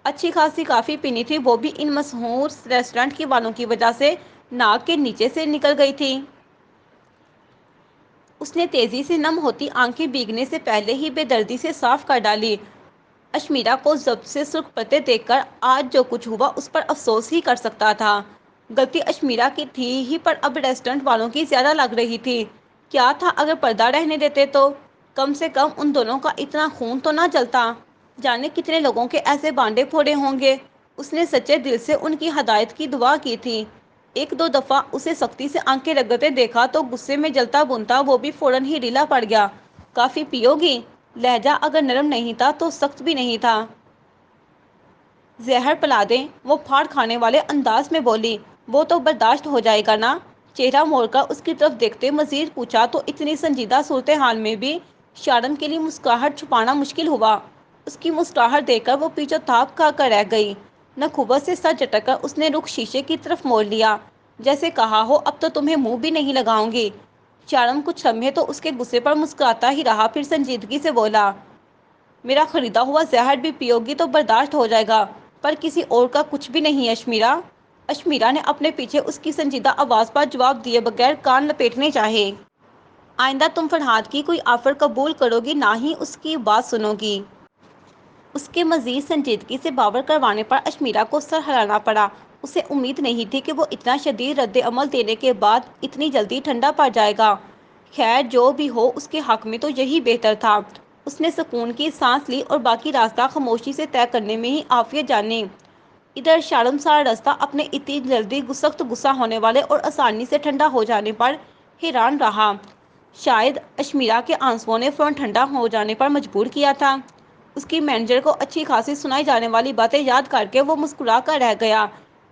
اچھی خاصی کافی پینی تھی، وہ بھی ان مشہور ریسٹورنٹ کی والوں کی وجہ سے ناک کے نیچے سے نکل گئی تھی۔ اس نے تیزی سے نم ہوتی آنکھیں بھیگنے سے پہلے ہی بے دردی سے صاف کر ڈالی۔ اشمیرا کو ضبط سے سرخ پڑتے دیکھ کر آج جو کچھ ہوا اس پر افسوس ہی کر سکتا تھا۔ غلطی اشمیرا کی تھی ہی، پر اب ریسٹورنٹ والوں کی زیادہ لگ رہی تھی۔ کیا تھا اگر پردہ رہنے دیتے تو؟ کم سے کم ان دونوں کا اتنا خون تو نہ جلتا۔ جانے کتنے لوگوں کے ایسے بانڈے پھوڑے ہوں گے۔ اس نے سچے دل سے ان کی ہدایت کی دعا کی تھی۔ 1-2 دفعہ اسے سختی سے آنکھیں رگڑتے دیکھا تو غصے میں جلتا بھنتا وہ بھی فوراً ہی ڈھیلا پڑ گیا۔ کافی پیو گی؟ لہجہ اگر نرم نہیں تھا تو سخت بھی نہیں تھا۔ زہر پلا دیں؟ وہ پھاڑ کھانے والے انداز میں بولی۔ وہ تو برداشت ہو جائے گا نا؟ چہرہ موڑ کر اس کی طرف دیکھتے مزید پوچھا تو اتنی سنجیدہ صورتحال میں بھی شارم کے لیے مسکراہٹ چھپانا مشکل ہوا۔ اس کی مسکراہٹ دیکھ کر وہ پیچھے تاپ کھا کر رہ گئی۔ نخوت سے سر جھٹک کر اس نے رخ شیشے کی طرف موڑ لیا، جیسے کہا ہو اب تو تمہیں منہ بھی نہیں لگاؤں گی۔ شارم کچھ لمحے تو اس کے غصے پر مسکراتا ہی رہا، پھر سنجیدگی سے بولا، میرا خریدا ہوا زہر بھی پیو گی تو برداشت ہو جائے گا، پر کسی اور کا کچھ بھی نہیں اشمیرا۔ اشمیرا نے اپنے پیچھے اس کی سنجیدہ آواز پر جواب دیے بغیر کان لپیٹنے چاہے۔ آئندہ تم فرحاد کی کوئی آفر قبول کرو گی، نہ ہی اس کی بات سنو گی۔ اس کے مزید سنجیدگی سے باور کروانے پر اشمیرا کو سر ہلانا پڑا۔ اسے امید نہیں تھی کہ وہ اتنا شدید رد عمل دینے کے بعد اتنی جلدی ٹھنڈا پڑ جائے گا۔ خیر جو بھی ہو، اس کے حق میں تو یہی بہتر تھا۔ اس نے سکون کی سانس لی اور باقی راستہ خاموشی سے طے کرنے میں ہی عافیت جانی۔ ادھر شارم سارا راستہ اپنے اتنی جلدی سخت غصہ ہونے والے اور آسانی سے ٹھنڈا ہو جانے پر حیران رہا۔ شاید اشمیرا کے آنسوؤں نے فوراً ٹھنڈا ہو جانے پر مجبور کیا تھا۔ اس کی مینیجر کو اچھی خاصی سنائی جانے والی باتیں یاد کر کے وہ مسکرا کر رہ گیا۔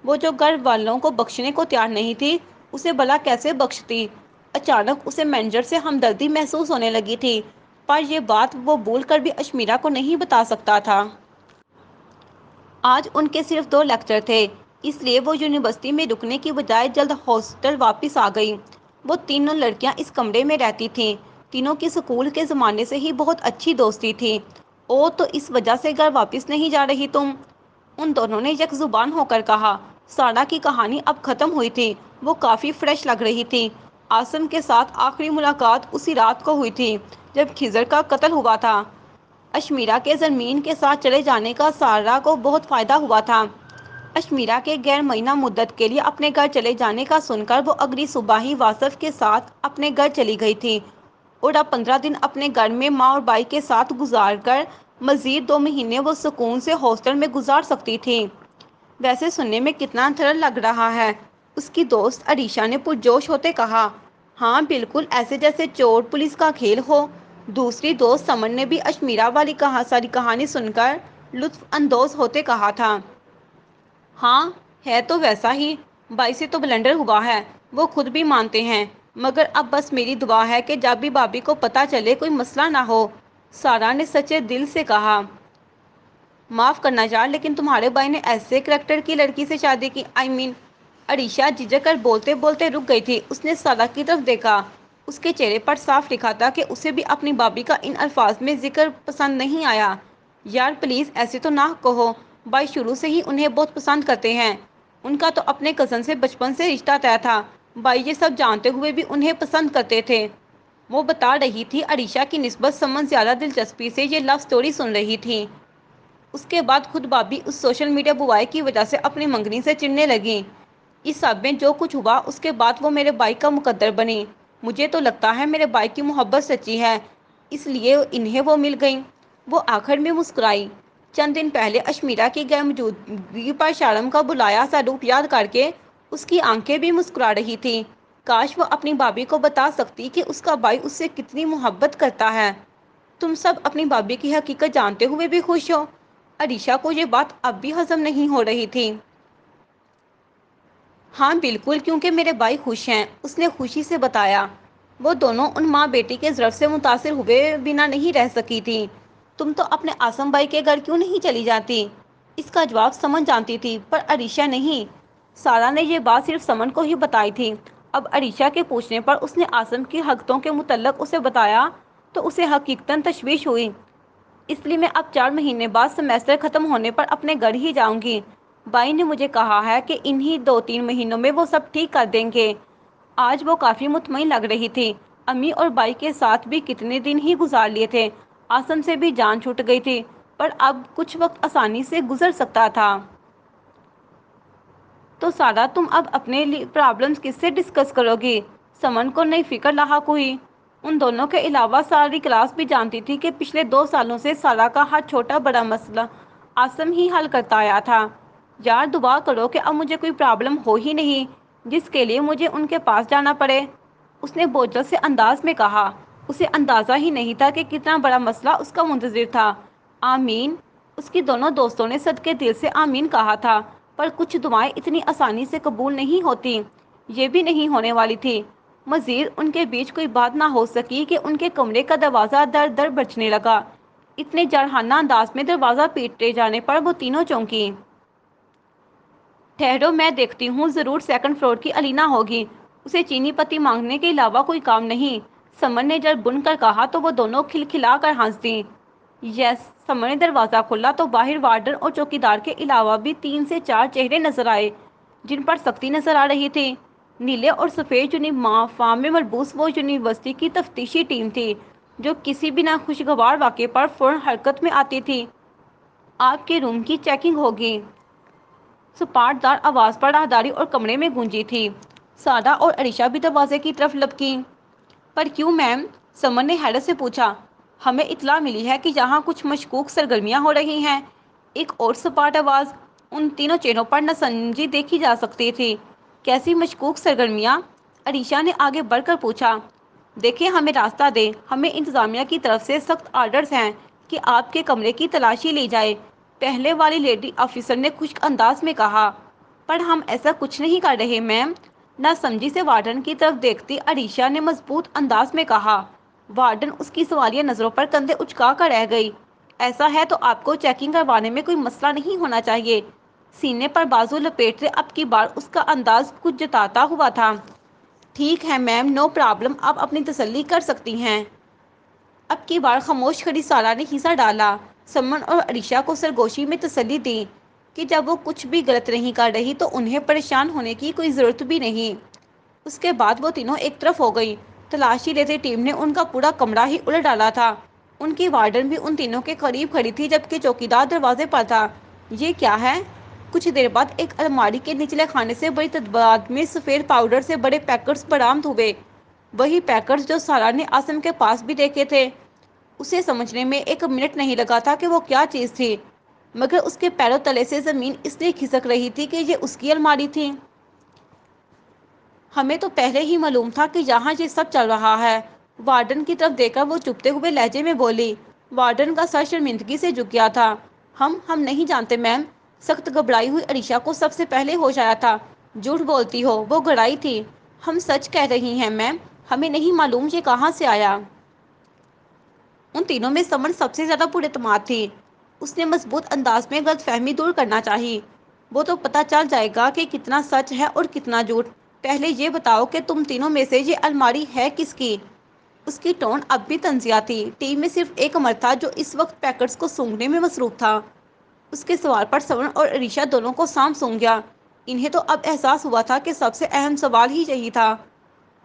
وہ جو گھر والوں کو بخشنے کو تیار نہیں تھی، اسے بھلا کیسے بخشتی؟ اچانک اسے مینیجر سے ہمدردی محسوس ہونے لگی تھی، پر یہ بات وہ بھول کر بھی اشمیرا کو نہیں بتا سکتا تھا۔ آج ان کے صرف 2 لیکچر تھے، اس لیے وہ یونیورسٹی میں رکنے کی بجائے جلد ہاسٹل واپس آ گئی۔ وہ تینوں لڑکیاں اس کمرے میں رہتی تھیں۔ تینوں کی اسکول کے زمانے سے ہی بہت اچھی دوستی تھی۔ او تو اس وجہ سے گھر واپس نہیں جا رہی تم؟ ان دونوں نے یک زبان ہو کر کہا۔ سارا کی کہانی اب ختم ہوئی تھی۔ وہ کافی فریش لگ رہی تھی۔ عاصم کے ساتھ آخری ملاقات اسی رات کو ہوئی تھی جب خضر کا قتل ہوا تھا۔ اشمیرا کے زرمین کے ساتھ چلے جانے کا سارا کو بہت فائدہ ہوا تھا۔ اشمیرا کے غیر معینہ مدت کے لیے اپنے گھر چلے جانے کا سن کر وہ اگلی صبح ہی واصف کے ساتھ اپنے گھر چلی گئی تھی اور اب 15 دن اپنے گھر میں ماں اور بھائی کے ساتھ گزار کر مزید 2 مہینے وہ سکون سے ہاسٹل میں گزار سکتی تھی۔ ویسے سننے میں کتنا تھرل لگ رہا ہے، اس کی دوست عریشہ نے پرجوش ہوتے کہا۔ ہاں بالکل ایسے جیسے چور پولیس کا کھیل ہو۔ دوسری دوست سمن نے بھی اشمیرا والی ساری کہانی سن کر لطف اندوز ہوتے کہا تھا۔ ہاں ہے تو ویسا ہی، بھائی سے تو بلنڈر ہوا ہے، وہ خود بھی مانتے ہیں، مگر اب بس میری دعا ہے کہ جب بھی بھابھی کو پتہ چلے کوئی مسئلہ نہ ہو۔ سارا نے سچے دل سے کہا۔ معاف کرنا یار، لیکن تمہارے بھائی نے ایسے کریکٹر کی لڑکی سے شادی کی؟ عریشہ جھجک کر بولتے بولتے رک گئی تھی۔ اس نے سارا کی طرف دیکھا۔ اس کے چہرے پر صاف لکھا تھا کہ اسے بھی اپنی بھابھی کا ان الفاظ میں ذکر پسند نہیں آیا۔ یار پلیز ایسے تو نہ کہو، بھائی شروع سے ہی انہیں بہت پسند کرتے ہیں۔ ان کا تو اپنے کزن سے بچپن سے رشتہ طے تھا۔ بھائی یہ سب جانتے ہوئے بھی انہیں پسند کرتے تھے۔ وہ بتا رہی تھی عریشہ کی نسبت سمن زیادہ دلچسپی سے یہ لو سٹوری سن رہی تھی۔ اس کے بعد خود بھابھی اس سوشل میڈیا بوائی کی وجہ سے اپنی منگنی سے چڑھنے لگیں۔ اس سب میں جو کچھ ہوا اس کے بعد وہ میرے بھائی کا مقدر بنی۔ مجھے تو لگتا ہے میرے بھائی کی محبت سچی ہے، اس لیے انہیں وہ مل گئیں۔ وہ آخر میں مسکرائی۔ چند دن پہلے اشمیرا کی غیر موجودگی پر شارم کا بلایا سا روپ یاد کر کے اس کی آنکھیں بھی مسکرا رہی تھیں۔ کاش وہ اپنی بھابھی کو بتا سکتی کہ اس کا بھائی اس سے کتنی محبت کرتا ہے۔ تم سب اپنی بھابھی کی حقیقت جانتے ہوئے بھی خوش ہو؟ عریشہ کو یہ بات اب بھی ہضم نہیں ہو رہی تھی۔ ہاں بالکل، کیونکہ میرے بھائی خوش ہیں، اس نے خوشی سے بتایا۔ وہ دونوں ان ماں بیٹی کے ضرف سے متاثر ہوئے بنا نہیں رہ سکی تھی۔ تم تو اپنے عاصم بھائی کے گھر کیوں نہیں چلی جاتی؟ اس کا جواب سمن جانتی تھی پر عریشہ نہیں۔ سارا نے یہ بات صرف سمن کو ہی بتائی تھی۔ اب عریشہ کے پوچھنے پر اس نے عاصم کی حرکتوں کے متعلق اسے بتایا تو اسے حقیقتاً تشویش ہوئی۔ اس لیے میں اب 4 مہینے بعد سیمسٹر ختم ہونے پر اپنے گھر ہی جاؤں گی۔ بھائی نے مجھے کہا ہے کہ انہی 2-3 مہینوں میں وہ سب ٹھیک کر دیں گے۔ آج وہ کافی مطمئن لگ رہی تھی۔ امی اور بھائی کے ساتھ بھی کتنے دن ہی گزار لیے تھے، عاصم سے بھی جان چھوٹ گئی تھی، پر اب کچھ وقت آسانی سے گزر سکتا تھا۔ تو سارا تم اب اپنے پرابلمز کس سے ڈسکس کرو گی؟ سمن کو نئی فکر لاحق ہوئی۔ ان دونوں کے علاوہ ساری کلاس بھی جانتی تھی کہ پچھلے 2 سالوں سے سارا کا ہر چھوٹا بڑا مسئلہ عاصم ہی حل کرتا آیا تھا۔ یار دعا کرو کہ اب مجھے کوئی پرابلم ہو ہی نہیں جس کے لیے مجھے ان کے پاس جانا پڑے، اس نے بوجھل سے انداز میں کہا۔ اسے اندازہ ہی نہیں تھا کہ کتنا بڑا مسئلہ اس کا منتظر تھا۔ آمین۔ اس کی دونوں دوستوں نے صدقے دل سے آمین کہا تھا، پر کچھ دعائیں اتنی آسانی سے قبول نہیں ہوتی، یہ بھی نہیں ہونے والی تھی۔ مزید ان کے بیچ کوئی بات نہ ہو سکی کہ ان کے کمرے کا دروازہ در در بجنے لگا۔ اتنے جارحانہ انداز میں دروازہ پیٹے جانے پر وہ تینوں چونکیں۔ ٹھہرو میں دیکھتی ہوں، ضرور 2nd فلور کی الینا ہوگی، اسے چینی پتی مانگنے کے علاوہ کوئی کام نہیں۔ سمن نے جب بن کر کہا تو وہ دونوں کھلکھلا کر ہنس دیں۔ یس۔ سمن نے دروازہ کھولا تو باہر وارڈن اور چوکیدار کے علاوہ بھی 3 سے 4 چہرے نظر آئے جن پر سختی نظر آ رہی تھی۔ نیلے اور سفید یونیفارم میں ملبوس وہ یونیورسٹی کی تفتیشی ٹیم تھی جو کسی بھی ناخوشگوار واقعے پر فوراً حرکت میں آتی تھی۔ آپ کے روم کی چیکنگ ہوگی، سپاٹ دار آواز پر راہداری اور کمرے میں گونجی تھی۔ سارا اور عریشہ بھی دروازے کی طرف لپکیں۔ پر کیوں میم؟ سمن نے حیرت سے پوچھا۔ ہمیں اطلاع ملی ہے کہ یہاں کچھ مشکوک سرگرمیاں ہو رہی ہیں۔ ایک اور سپاٹ آواز۔ ان تینوں چہروں پر ناسمجھی دیکھی جا سکتی تھی۔ کیسی مشکوک سرگرمیاں؟ عریشہ نے آگے بڑھ کر پوچھا۔ دیکھیں، ہمیں راستہ دیں، ہمیں انتظامیہ کی طرف سے سخت آرڈرز ہیں کہ آپ کے کمرے کی تلاشی لی جائے، پہلے والی لیڈی آفیسر نے خشک انداز میں کہا۔ پر ہم ایسا کچھ نہیں کر رہے میم، ناسمجھی سے وارڈن کی طرف دیکھتی عریشہ نے مضبوط انداز میں کہا۔ وارڈن اس کی سوالیہ نظروں پر کندھے اچکا کر رہ گئی۔ ایسا ہے تو آپ کو چیکنگ کروانے میں کوئی مسئلہ نہیں ہونا چاہیے۔ سینے پر بازو لپیٹتے اب کی بار اس کا انداز کچھ جتاتا ہوا تھا۔ ٹھیک ہے میم، نو پرابلم، آپ اپنی تسلی کر سکتی ہیں۔ اب کی بار خاموش کھڑی سارا نے ہنسا ڈالا۔ سمن اور عریشہ کو سرگوشی میں تسلی دی کہ جب وہ کچھ بھی غلط نہیں کر رہی تو انہیں پریشان ہونے کی کوئی ضرورت بھی نہیں۔ اس کے بعد وہ تینوں ایک طرف ہو گئی۔ تلاشی لیتے ٹیم نے ان کا پورا کمرہ ہی الٹ ڈالا تھا۔ ان کی وارڈن بھی ان تینوں کے قریب کھڑی تھی جبکہ چوکیدار دروازے پر تھا۔ یہ کیا ہے؟ کچھ دیر بعد ایک الماری کے نچلے خانے سے بڑی تعداد میں سفید پاؤڈر سے بڑے پیکٹس برآمد ہوئے۔ وہی پیکٹس جو سارا نے عاصم کے پاس بھی دیکھے تھے۔ اسے سمجھنے میں ایک منٹ نہیں لگا تھا کہ وہ کیا چیز تھی، مگر اس کے پیروں تلے سے زمین اس لیے کھسک رہی تھی کہ یہ اس کی الماری تھی۔ ہمیں تو پہلے ہی معلوم تھا کہ یہاں یہ سب چل رہا ہے، وارڈن کی طرف دیکھ کر وہ چپتے ہوئے لہجے میں بولی۔ وارڈن کا سر شرمندگی سے جھک گیا تھا۔ ہم نہیں جانتے میم۔ سخت گھبرائی ہوئی عریشہ کو سب سے پہلے ہوش آیا تھا۔ جھوٹ بولتی ہو، وہ گھڑائی تھی۔ ہم سچ کہہ رہی ہیں میم، ہمیں نہیں معلوم یہ کہاں سے آیا۔ ان تینوں میں سمن سب سے زیادہ پر اعتماد تھی۔ اس نے مضبوط انداز میں غلط فہمی دور کرنا چاہی۔ وہ تو پتہ چل جائے گا کہ کتنا سچ ہے اور کتنا جھوٹ۔ پہلے یہ بتاؤ کہ تم تینوں میں سے یہ الماری ہے کس کی؟ اس کی ٹون اب بھی طنزیہ تھی۔ ٹیم میں صرف ایک مرد تھا جو اس وقت پیکٹس کو سونگھنے میں مصروف تھا۔ اس کے سوال پر سمن اور عریشہ دونوں کو سانپ سونگھ گیا۔ انہیں تو اب احساس ہوا تھا کہ سب سے اہم سوال ہی یہی تھا۔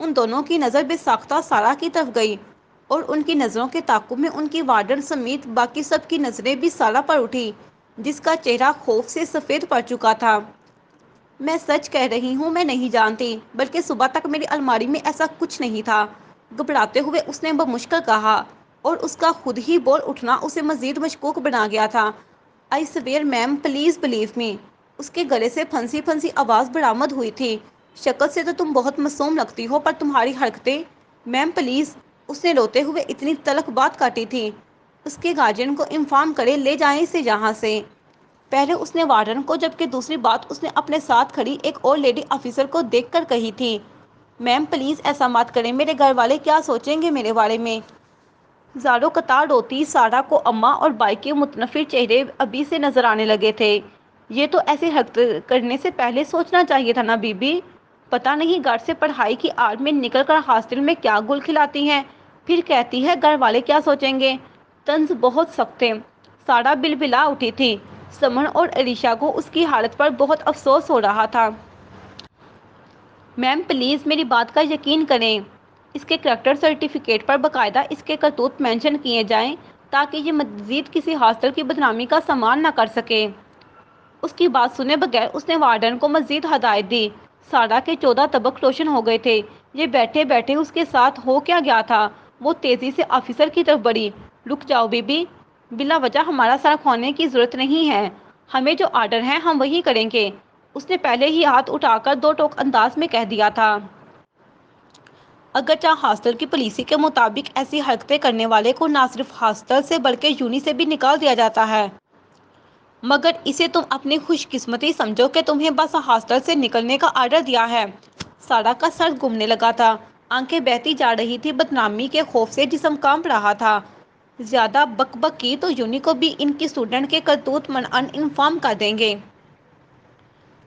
ان دونوں کی نظر بے ساختہ سارا کی طرف گئی اور ان کی نظروں کے تعاقب میں ان کی وارڈن سمیت باقی سب کی نظریں بھی سارا پر اٹھی، جس کا چہرہ خوف سے سفید پڑ چکا تھا۔ میں سچ کہہ رہی ہوں، میں نہیں جانتی، بلکہ صبح تک میری الماری میں ایسا کچھ نہیں تھا، گھبراتے ہوئے اس نے بمشکل کہا، اور اس کا خود ہی بول اٹھنا اسے مزید مشکوک بنا گیا تھا۔ I swear ma'am, please believe me. اس کے گلے سے پھنسی پھنسی آواز برآمد ہوئی تھی۔ شکل سے تو تم بہت معصوم لگتی ہو، پر تمہاری حرکتیں… میم پلیز۔ اس نے روتے ہوئے اتنی تلخ بات کاٹی تھی۔ اس کے گارجین کو انفارم کریں، لے جائیں اسے یہاں سے۔ پہلے اس نے وارڈن کو، جبکہ دوسری بات اس نے اپنے ساتھ کھڑی ایک اور لیڈی آفیسر کو دیکھ کر کہی تھی۔ میم پلیز ایسا مت کریں، میرے گھر والے کیا سوچیں گے میرے بارے میں؟ زاروں قطار روتی سارا کو اماں اور بائی کے متنفر چہرے ابھی سے نظر آنے لگے تھے۔ یہ تو ایسی حرکت کرنے سے پہلے سوچنا چاہیے تھا نا بی بی؟ پتہ نہیں گھر سے پڑھائی کی آڑ میں نکل کر ہاسٹل میں کیا گل کھلاتی ہیں، پھر کہتی ہے گھر والے کیا سوچیں گے۔ طنز بہت سخت تھے۔ سارا بلبلا اٹھی تھی۔ سمن اور عریشہ کو اس کی حالت پر بہت افسوس ہو رہا تھا۔ میم پلیز میری بات کا یقین کریں۔ اس کے کریکٹر سرٹیفکیٹ پر باقاعدہ اس کے کرتوت مینشن کیے جائیں تاکہ یہ مزید کسی ہاسٹل کی بدنامی کا سامان نہ کر سکے۔ اس کی بات سنے بغیر اس نے وارڈن کو مزید ہدایت دی۔ سارا کے 14 طبق روشن ہو گئے تھے۔ یہ بیٹھے بیٹھے اس کے ساتھ ہو کیا گیا تھا؟ وہ تیزی سے آفیسر کی طرف بڑھی۔ رک جاؤ بی بی، بلا وجہ ہمارا سر کھونے کی ضرورت نہیں ہے۔ ہمیں جو آرڈر ہے ہم وہی کریں گے۔ اس نے پہلے ہی ہاتھ اٹھا کر دو ٹوک انداز میں کہہ دیا تھا۔ اگرچہ ہاسٹل کی پالیسی کے مطابق ایسی حرکتیں کرنے والے کو نہ صرف ہاسٹل سے بلکہ یونی سے بھی نکال دیا جاتا ہے، مگر اسے تم اپنی خوش قسمتی سمجھو کہ تمہیں بس ہاسٹل سے نکلنے کا آرڈر دیا ہے۔ سارا کا سر گھومنے لگا تھا، آنکھیں بہتی جا رہی تھی، بدنامی کے خوف سے جسم کانپ رہا تھا۔ زیادہ بک بک کی تو یونی کو بھی ان کی اسٹوڈنٹ کے کرتوت منعن انفارم کر دیں گے۔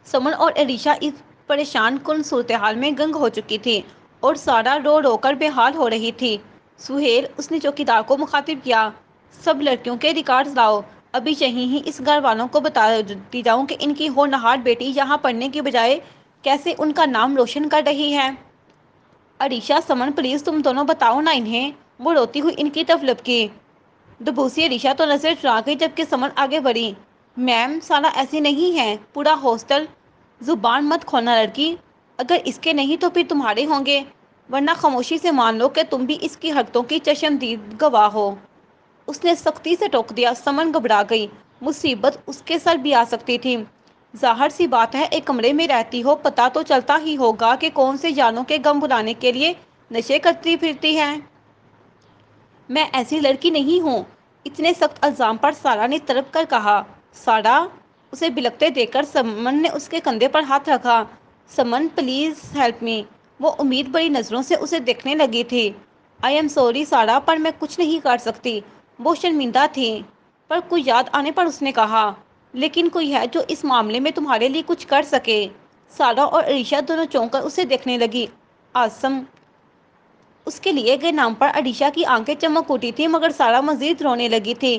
سمن اور عریشہ اس پریشان کن صورتحال میں گنگ ہو چکی تھی اور سارا رو رو کر بے حال ہو رہی تھی۔ سہیل، اس نے چوکیدار کو مخاطب کیا، سب لڑکیوں کے ریکارڈز لاؤ، ابھی یہیں ہی اس گھر والوں کو بتاتی جاؤں کہ ان کی ہونہار بیٹی یہاں پڑھنے کی بجائے کیسے ان کا نام روشن کر رہی ہے۔ عریشہ، سمن پلیز تم دونوں بتاؤ نا انہیں۔ وہ روتی ہوئی ان کی طرف لپکی۔ ڈبوسی عریشہ تو نظر چرا گئی جبکہ سمن آگے بڑھی۔ میم سارا ایسی نہیں ہے، پورا ہاسٹل… زبان مت کھولنا لڑکی، اگر اس کے نہیں تو پھر تمہارے ہوں گے۔ ورنہ خاموشی سے مان لو کہ تم بھی اس کی حرکتوں کی چشمدید گواہ ہو۔ اس نے سختی سے ٹوک دیا۔ سمن گھبرا گئی۔ مصیبت اس کے سر بھی آ سکتی تھی۔ ظاہر سی بات ہے، ایک کمرے میں رہتی ہو، پتہ تو چلتا ہی ہوگا کہ کون سے جانوں کے غم بھلانے کے لیے نشے کرتی پھرتی ہے۔ میں ایسی لڑکی نہیں ہوں۔ اتنے سخت الزام پر سارا نے تڑپ کر کہا۔ سارا! اسے بلکتے دیکھ کر سمن نے اس کے کندھے پر ہاتھ رکھا۔ سمن پلیز ہیلپ می۔ وہ امید بھری نظروں سے اسے دیکھنے لگی تھی۔ آئی ایم سوری سارا، پر میں کچھ نہیں کر سکتی۔ وہ شرمندہ تھی، پر کوئی یاد آنے پر اس نے کہا، لیکن کوئی ہے جو اس معاملے میں تمہارے لیے کچھ کر سکے۔ سارا اور عریشہ دونوں چونک کر اسے دیکھنے لگی۔ آسم! اس کے لیے گئے نام پر عریشہ کی آنکھیں چمک اٹھی تھیں، مگر سارا مزید رونے لگی تھی۔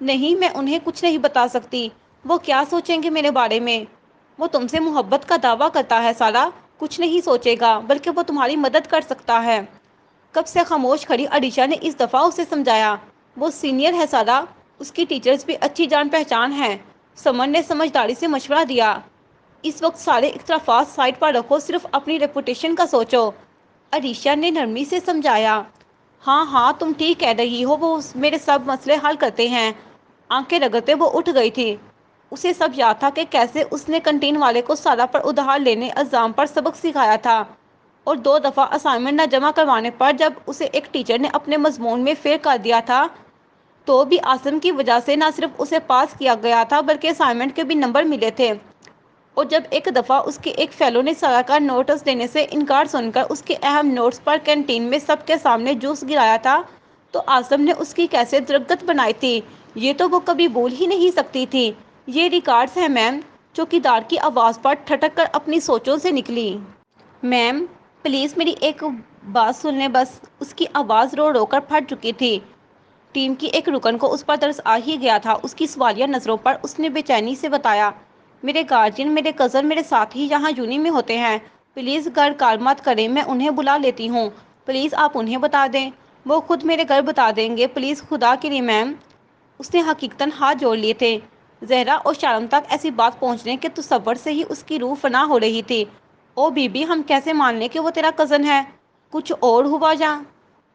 نہیں، میں انہیں کچھ نہیں بتا سکتی۔ وہ کیا سوچیں گے میرے بارے میں؟ وہ تم سے محبت کا دعویٰ کرتا ہے سارا۔ کچھ نہیں سوچے گا، بلکہ وہ تمہاری مدد کر سکتا ہے۔ کب سے خاموش کھڑی عریشہ نے اس دفعہ اسے سمجھایا۔ وہ سینئر ہے سارا، اس کی ٹیچرز بھی اچھی جان پہچان ہیں۔ سمن نے سمجھداری سے مشورہ دیا۔ اس وقت سارے اختلافات سائڈ پر رکھو، صرف اپنی ریپوٹیشن کا سوچو۔ عریشہ نے نرمی سے سمجھایا۔ ہاں ہاں، تم ٹھیک کہہ رہی ہو، وہ میرے سب مسئلے حل کرتے ہیں۔ آنکھیں رگڑتے وہ اٹھ گئی تھی۔ اسے سب یاد تھا کہ کیسے اس نے کنٹین والے کو سارا پر ادھار لینے الزام پر سبق سکھایا تھا، اور 2 دفعہ اسائنمنٹ نہ جمع کروانے پر جب اسے ایک ٹیچر نے اپنے مضمون میں فیل کر دیا تھا، تو بھی آسم کی وجہ سے نہ صرف اسے پاس کیا گیا تھا بلکہ اسائنمنٹ کے بھی نمبر ملے تھے۔ اور جب ایک دفعہ اس کے ایک فیلو نے سارا کا نوٹس دینے سے انکار سن کر اس کے اہم نوٹس پر کینٹین میں سب کے سامنے جوس گرایا تھا، تو آسم نے اس کی کیسے درگت بنائی تھی، یہ تو وہ کبھی بھول ہی نہیں سکتی تھی۔ یہ ریکارڈز ہیں میم۔ چوکیدار کی آواز پر ٹھٹک کر اپنی سوچوں سے نکلی۔ میم پلیز میری ایک بات سن لیں بس۔ اس کی آواز رو رو کر پھٹ چکی تھی۔ ٹیم کی ایک رکن کو اس پر ترس آ ہی گیا تھا۔ اس کی سوالیہ نظروں پر اس نے بے چینی سے بتایا، میرے گارجین، میرے کزن میرے ساتھ ہی یہاں یونی میں ہوتے ہیں۔ پلیز گھر کال مت کریں، میں انہیں بلا لیتی ہوں۔ پلیز آپ انہیں بتا دیں، وہ خود میرے گھر بتا دیں گے، پلیز خدا کے لیے میم۔ اس نے حقیقتاً ہاتھ جوڑ لیے تھے۔ زہرا اور شارم تک ایسی بات پہنچنے کے تصور سے ہی اس کی روح فنا ہو رہی تھی۔ او بی بی، ہم کیسے مان لیں کہ وہ تیرا کزن ہے؟ کچھ اور ہوا جا؟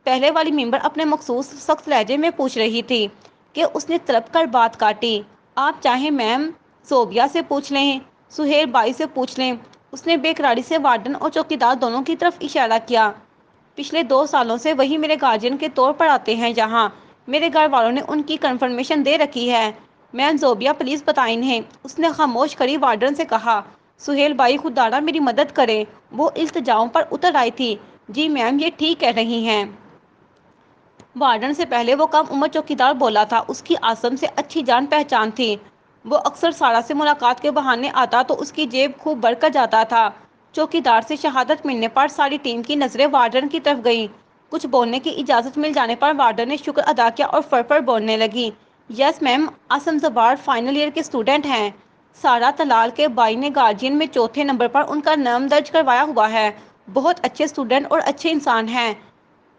پہلے والی ممبر اپنے مخصوص سخت لہجے میں پوچھ رہی تھی، کہ اس نے تڑپ کر بات کاٹی۔ آپ چاہیں میم زوبیا سے پوچھ لیں، سہیل بائی سے پوچھ لیں۔ اس نے بے قراری سے وارڈن اور چوکیدار دونوں کی طرف اشارہ کیا۔ پچھلے 2 سالوں سے وہی میرے گارجین کے طور پر آتے ہیں یہاں۔ میرے گھر والوں نے ان کی کنفرمیشن دے رکھی ہے۔ میم زوبیا پلیز بتائیں انہیں، اس نے خاموش کھڑی وارڈن سے کہا۔ سہیل بائی خدارہ میری مدد کریں، وہ التجاؤں پر اتر آئی تھی۔ جی میم، یہ ٹھیک کہہ رہی ہیں۔ وارڈن سے پہلے وہ کم عمر چوکیدار بولا تھا۔ اس کی آسم سے اچھی جان پہچان تھی۔ وہ اکثر سارا سے ملاقات کے بہانے آتا تو اس کی جیب خوب بھر کر جاتا تھا۔ چوکیدار سے شہادت ملنے پر ساری ٹیم کی نظریں وارڈن کی طرف گئیں۔ کچھ بولنے کی اجازت مل جانے پر وارڈن نے شکر ادا کیا اور فر بولنے لگی۔ یس میم، آسم زبار فائنل ایئر کے اسٹوڈنٹ ہیں۔ سارا طلال کے بائی نے گارجین میں چوتھے نمبر پر ان کا نام درج کروایا ہوا ہے۔ بہت اچھے اسٹوڈنٹ اور اچھے انسان ہیں۔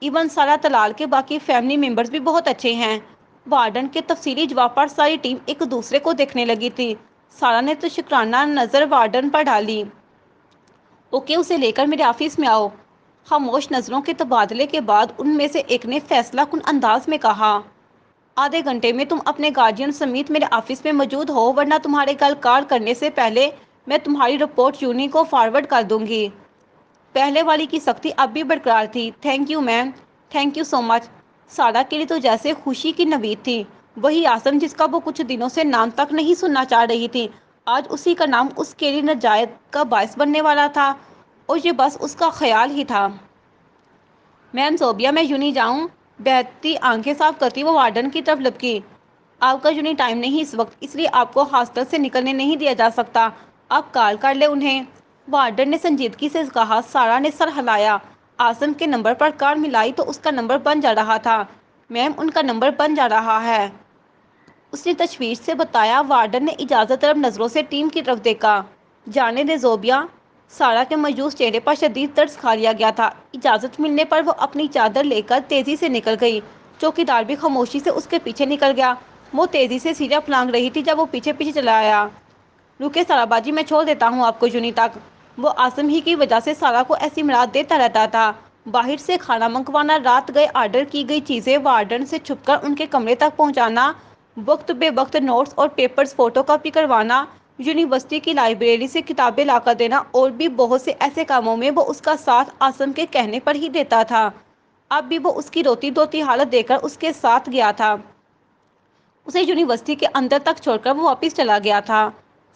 ایون سارا طلال کے باقی فیملی ممبرز بھی بہت اچھے ہیں۔ وارڈن کے تفصیلی جواب پر ساری ٹیم ایک دوسرے کو دیکھنے لگی تھی۔ سارا نے تو شکرانہ نظر وارڈن پر ڈالی۔ اوکے، اسے لے کر میرے آفس میں آؤ۔ خاموش نظروں کے تبادلے کے بعد ان میں سے ایک نے فیصلہ کن انداز میں کہا، آدھے گھنٹے میں تم اپنے گارجین سمیت میرے آفس میں موجود ہو، ورنہ تمہارے گھر کال کرنے سے پہلے میں تمہاری رپورٹ یونی کو فارورڈ کر دوں گی۔ پہلے والی کی سختی اب بھی برقرار تھی۔ Thank you ma'am, thank you so much. Sara کے لیے تو جیسے خوشی کی نوید تھی۔ وہی آسم جس کا وہ کچھ دنوں سے نام تک نہیں سننا چاہ رہی تھی، آج اسی کا نام اس کے لیے نجات کا باعث بننے والا تھا، اور یہ بس اس کا خیال ہی تھا۔ میم زوبیا، میں یونی جاؤں؟ بہتی آنکھیں صاف کرتی وہ وارڈن کی طرف لپکی۔ آپ کا یونی ٹائم نہیں اس وقت، اس لیے آپ کو ہاسٹل سے نکلنے نہیں دیا جا سکتا۔ آپ کال کر لیں انہیں، وارڈن نے سنجیدگی سے کہا۔ سارا نے سر ہلایا۔ آسم کے نمبر پر کال ملائی تو اس کا نمبر بن جا رہا تھا۔ میم، ان کا نمبر بن جا رہا ہے، اس نے تشویش سے بتایا۔ وارڈن نے اجازت طلب نظروں سے ٹیم کی طرف دیکھا۔ جانے دے زوبیا۔ سارا کے مایوس چہرے پر شدید ترس کھا لیا گیا تھا۔ اجازت ملنے پر وہ اپنی چادر لے کر تیزی سے نکل گئی۔ چوکیدار بھی خاموشی سے اس کے پیچھے نکل گیا۔ وہ تیزی سے سیڑھیاں پھلانگ رہی تھی جب وہ پیچھے پیچھے چلا آیا۔ رکے سارا باجی، میں چھوڑ دیتا ہوں آپ کو یونی تک۔ وہ آسم ہی کی وجہ سے سارا کو ایسی مراد دیتا رہتا تھا۔ باہر سے کھانا منگوانا، رات گئے آرڈر کی گئی چیزیں وارڈن سے چھپ کر ان کے کمرے تک پہنچانا، وقت بے وقت نوٹس اور پیپرز فوٹو کاپی کروانا، یونیورسٹی کی لائبریری سے کتابیں لا کر دینا اور بھی بہت سے ایسے کاموں میں وہ اس کا ساتھ عاصم کے کہنے پر ہی دیتا تھا۔ اب بھی وہ اس کی روتی دھوتی حالت دیکھ کر اس کے ساتھ گیا تھا۔ اسے یونیورسٹی کے اندر تک چھوڑ کر وہ واپس چلا گیا تھا۔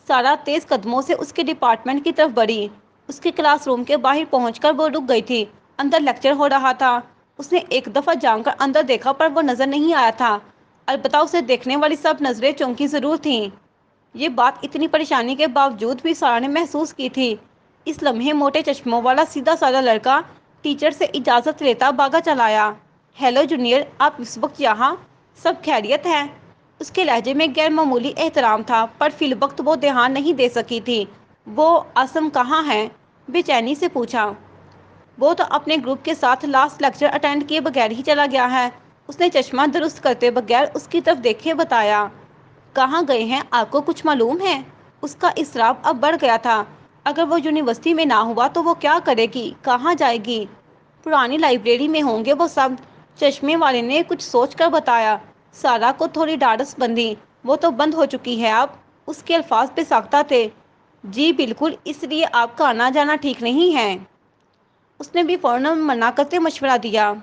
سارا تیز قدموں سے اس کے ڈپارٹمنٹ کی طرف بڑھی۔ اس کے کلاس روم کے باہر پہنچ کر وہ رک گئی تھی۔ اندر لیکچر ہو رہا تھا۔ اس نے ایک دفعہ جان کر اندر دیکھا پر وہ نظر نہیں آیا تھا، البتہ اسے دیکھنے والی سب نظریں چونکی ضرور تھیں۔ یہ بات اتنی پریشانی کے باوجود بھی سارا نے محسوس کی تھی۔ اس لمحے موٹے چشموں والا سیدھا سادہ لڑکا ٹیچر سے اجازت لیتا بھاگا چلا آیا۔ ہیلو جونیئر، آپ اس وقت یہاں؟ سب خیریت ہے؟ اس کے لہجے میں غیر معمولی احترام تھا، پر فی الوقت وہ دھیان نہیں دے سکی تھی۔ وہ عاصم کہاں ہے؟ بے چینی سے پوچھا۔ وہ تو اپنے گروپ کے ساتھ لاسٹ لیکچر اٹینڈ کیے بغیر ہی چلا گیا ہے، اس نے چشمہ درست کرتے بغیر اس کی طرف دیکھے بتایا۔ کہاں گئے ہیں آپ کو کچھ معلوم ہے؟ اس کا اضطراب اب بڑھ گیا تھا۔ اگر وہ یونیورسٹی میں نہ ہوا تو وہ کیا کرے گی، کہاں جائے گی؟ پرانی لائبریری میں ہوں گے وہ سب، چشمے والے نے کچھ سوچ کر بتایا۔ سارا کو تھوڑی ڈھارس بندھی۔ وہ تو بند ہو چکی ہے اب۔ اس کے الفاظ بے ساختہ تھے۔ جی بالکل، اس لیے آپ کا آنا جانا ٹھیک نہیں ہے۔ اس نے بھی فوراً منع کرتے مشورہ دیا۔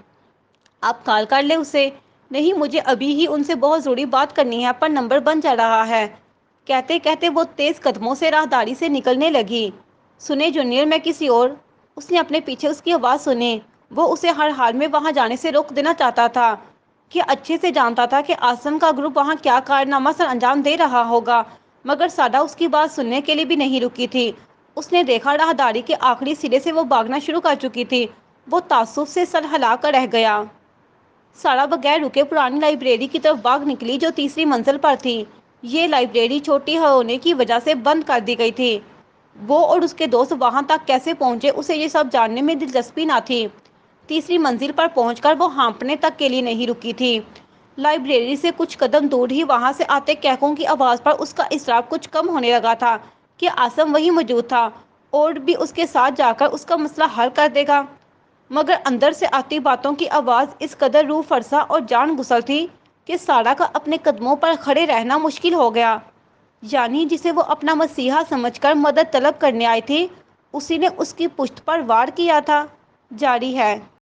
آپ کال کر لیں اسے۔ نہیں، مجھے ابھی ہی ان سے بہت ضروری بات کرنی ہے، پر نمبر بند چل رہا ہے۔ کہتے کہتے وہ تیز قدموں سے راہداری سے نکلنے لگی۔ سنیں جونیئر، میں کسی اور۔ اس نے اپنے پیچھے اس کی آواز سنی۔ وہ اسے ہر حال میں وہاں جانے سے روک دینا چاہتا تھا، کہ اچھے سے جانتا تھا کہ عاصم کا گروپ وہاں کیا کارنامہ سر انجام دے رہا ہوگا، مگر سادہ اس کی بات سننے کے لیے بھی نہیں رکی تھی۔ اس نے دیکھا راہداری کے آخری سرے سے وہ بھاگنا شروع کر چکی تھی۔ وہ تعصب سے سر ہلا کر رہ گیا۔ سارا بغیر رکے پرانی لائبریری کی طرف بھاگ نکلی جو تیسری منزل پر تھی۔ یہ لائبریری چھوٹی ہونے کی وجہ سے بند کر دی گئی تھی۔ وہ اور اس کے دوست وہاں تک کیسے پہنچے اسے یہ سب جاننے میں دلچسپی نہ تھی۔ تیسری منزل پر پہنچ کر وہ ہانپنے تک کے لیے نہیں رکی تھی۔ لائبریری سے کچھ قدم دور ہی وہاں سے آتے کہکوں کی آواز پر اس کا اضطراب کچھ کم ہونے لگا تھا، کہ عاصم وہی موجود تھا اور بھی اس کے ساتھ جا کر اس کا مسئلہ حل کر دے گا۔ مگر اندر سے آتی باتوں کی آواز اس قدر روح فرسا اور جان گسل تھی کہ سارا کا اپنے قدموں پر کھڑے رہنا مشکل ہو گیا۔ یعنی جسے وہ اپنا مسیحا سمجھ کر مدد طلب کرنے آئی تھی، اسی نے اس کی پشت پر وار کیا تھا۔ جاری ہے۔